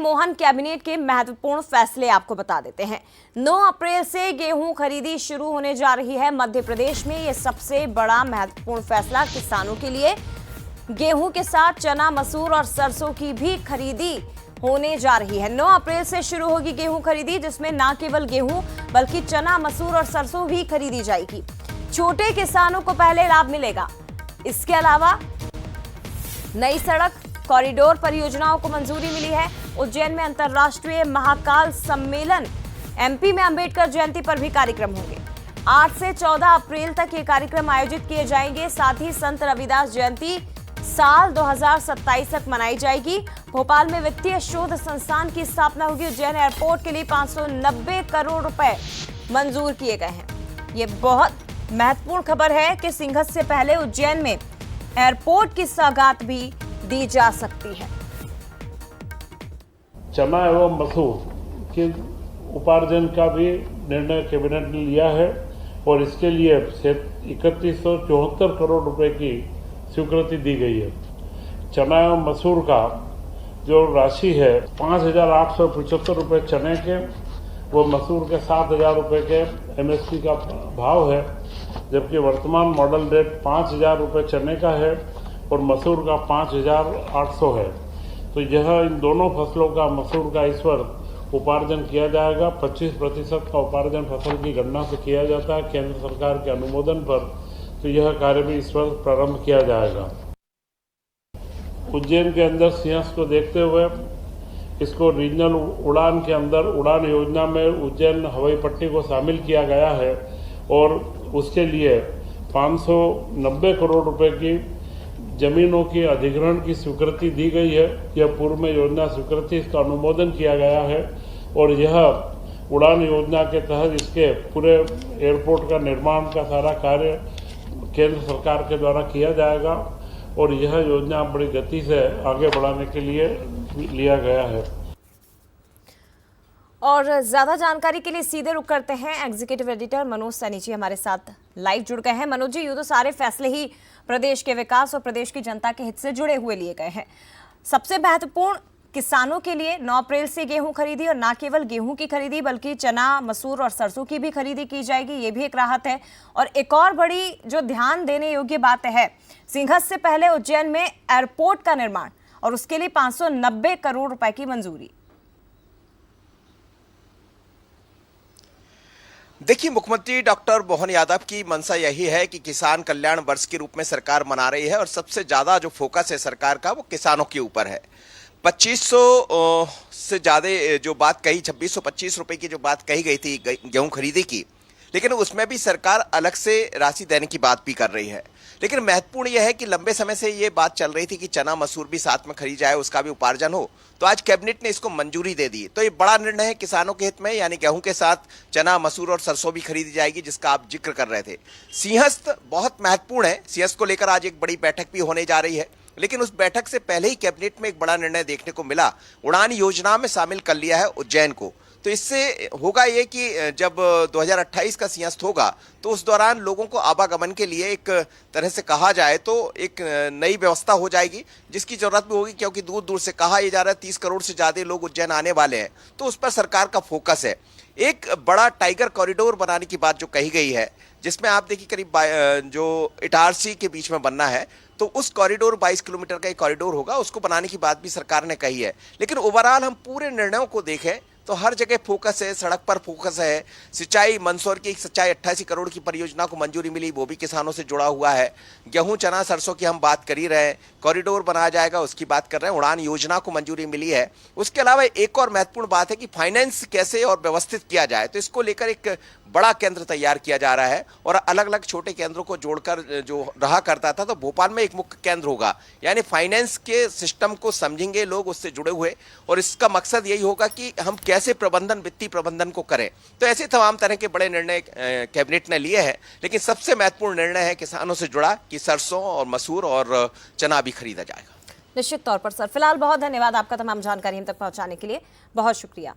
Mohan cabinet के महत्वपूर्ण फैसले आपको बता देते हैं। 9 अप्रैल से गेहूं खरीदी शुरू होने जा रही है मध्य प्रदेश में। यह सबसे बड़ा महत्वपूर्ण फैसला किसानों के लिए। गेहूं के साथ चना, मसूर और सरसों की भी खरीदी होने जा रही है। 9 अप्रैल से शुरू होगी गेहूं खरीदी, जिसमें न केवल गेहूं बल्कि चना, मसूर और सरसों भी खरीदी जाएगी। छोटे किसानों को पहले लाभ मिलेगा। इसके अलावा नई सड़क कॉरिडोर परियोजनाओं को मंजूरी मिली है। उज्जैन में अंतर्राष्ट्रीय महाकाल सम्मेलन, एमपी में अंबेडकर जयंती पर भी कार्यक्रम होंगे। 8 से 14 अप्रैल तक ये कार्यक्रम आयोजित किए जाएंगे। साथ ही संत रविदास जयंती साल 2027 तक मनाई जाएगी। भोपाल में वित्तीय शोध संस्थान की स्थापना होगी। उज्जैन एयरपोर्ट के लिए 590 करोड़ रुपए मंजूर किए गए हैं। ये बहुत महत्वपूर्ण खबर है कि सिंघत से पहले उज्जैन में एयरपोर्ट की सौगात भी दी जा सकती है। चना एवं मसूर के उपार्जन का भी निर्णय कैबिनेट ने लिया है और इसके लिए 3174 करोड़ रुपए की स्वीकृति दी गई है। चना एवं मसूर का जो राशि है 5,875 रुपये चने के, वो मसूर के 7,000 रुपये के एमएसपी का भाव है, जबकि वर्तमान मॉडल रेट 5,000 रुपये चने का है और मसूर का 5,800 है। तो यह इन दोनों फसलों का, मसूर का इस वर्ष उपार्जन किया जाएगा। 25% का उपार्जन फसल की गणना से किया जाता है केंद्र सरकार के अनुमोदन पर। तो यह कार्य भी इस वर्ष प्रारंभ किया जाएगा। उज्जैन के अंदर सिंहस्थ को देखते हुए इसको रीजनल उड़ान के अंदर उड़ान योजना में उज्जैन हवाई पट्टी को शामिल किया गया है और उसके लिए 590 करोड़ रुपए की जमीनों की अधिग्रहण की स्वीकृति दी गई है। यह पूर्व में योजना स्वीकृति, इसका अनुमोदन किया गया है और यह उड़ान योजना के तहत इसके पूरे एयरपोर्ट का निर्माण का सारा कार्य केंद्र सरकार के द्वारा किया जाएगा और यह योजना बड़ी गति से आगे बढ़ाने के लिए लिया गया है। और ज्यादा जानकारी के लिए सीधे रुक करते हैं। एग्जीक्यूटिव एडिटर मनोज सैनी जी हमारे साथ लाइव जुड़ गए हैं। मनोज जी, यूं तो सारे फैसले ही प्रदेश के विकास और प्रदेश की जनता के हित से जुड़े हुए लिए गए हैं। सबसे महत्वपूर्ण किसानों के लिए 9 अप्रैल से गेहूं खरीदी, और न केवल गेहूं की खरीदी बल्कि चना, मसूर और सरसों की भी खरीदी की जाएगी। ये भी एक राहत है। और एक और बड़ी जो ध्यान देने योग्य बात है, सिंघत से पहले उज्जैन में एयरपोर्ट का निर्माण और उसके लिए 590 करोड़ रुपए की मंजूरी। देखिए, मुख्यमंत्री डॉक्टर मोहन यादव की मंशा यही है कि किसान कल्याण वर्ष के रूप में सरकार मना रही है और सबसे ज्यादा जो फोकस है सरकार का वो किसानों के ऊपर है। 2500 से ज्यादा जो बात कही, 2625 रुपए की जो बात कही गई थी गेहूं खरीदी की, लेकिन उसमें भी सरकार अलग से राशि देने की बात भी कर रही है। लेकिन महत्वपूर्ण यह है कि लंबे समय से ये बात चल रही थी कि चना मसूर भी साथ में खरीद जाए, उसका भी उपार्जन हो, तो आज कैबिनेट ने इसको मंजूरी दे दी। तो ये बड़ा निर्णय है किसानों के हित में, यानी गेहूं के साथ चना, मसूर और सरसों भी खरीदी जाएगी, जिसका आप जिक्र कर रहे थे। सिंहस्थ बहुत महत्वपूर्ण है। सिंहस्थ को लेकर आज एक बड़ी बैठक भी होने जा रही है, लेकिन उस बैठक से पहले ही कैबिनेट में एक बड़ा निर्णय देखने को मिला। उड़ान योजना में शामिल कर लिया है उज्जैन को। तो इससे होगा ये कि जब 2028 का सिंहस्थ होगा तो उस दौरान लोगों को आवागमन के लिए एक तरह से कहा जाए तो एक नई व्यवस्था हो जाएगी, जिसकी जरूरत भी होगी, क्योंकि दूर दूर से कहा यह जा रहा है 30 करोड़ से ज्यादा लोग उज्जैन आने वाले हैं। तो उस पर सरकार का फोकस है। एक बड़ा टाइगर कॉरिडोर बनाने की बात जो कही गई है, जिसमें आप देखिए करीब जो इटारसी के बीच में बनना है, तो उस कॉरिडोर 22 किलोमीटर का एक कॉरिडोर होगा, उसको बनाने की बात भी सरकार ने कही है। लेकिन ओवरऑल हम पूरे निर्णयों को देखें तो हर जगह फोकस है, सड़क पर फोकस है। सिंचाई, मंदसौर की सिंचाई 88 करोड़ की परियोजना को मंजूरी मिली, वो भी किसानों से जुड़ा हुआ है। गेहूं, चना, सरसों की हम बात कर ही रहे हैं, कॉरिडोर बनाया जाएगा उसकी बात कर रहे हैं। उड़ान योजना को मंजूरी मिली है। उसके अलावा एक और महत्वपूर्ण बात है कि फाइनेंस कैसे और व्यवस्थित किया जाए, तो इसको लेकर एक बड़ा केंद्र तैयार किया जा रहा है और अलग अलग छोटे केंद्रों को जोड़कर जो रहा करता था, तो भोपाल में एक मुख्य केंद्र होगा। यानी फाइनेंस के सिस्टम को समझेंगे लोग, उससे जुड़े हुए, और इसका मकसद यही होगा कि हम कैसे प्रबंधन, वित्तीय प्रबंधन को करें। तो ऐसे तमाम तरह के बड़े निर्णय कैबिनेट ने लिए हैं, लेकिन सबसे महत्वपूर्ण निर्णय है किसानों से जुड़ा कि सरसों और मसूर और चना भी खरीदा जाएगा। निश्चित तौर पर सर। फिलहाल बहुत धन्यवाद आपका तमाम जानकारी हम तक पहुंचाने के लिए। बहुत शुक्रिया।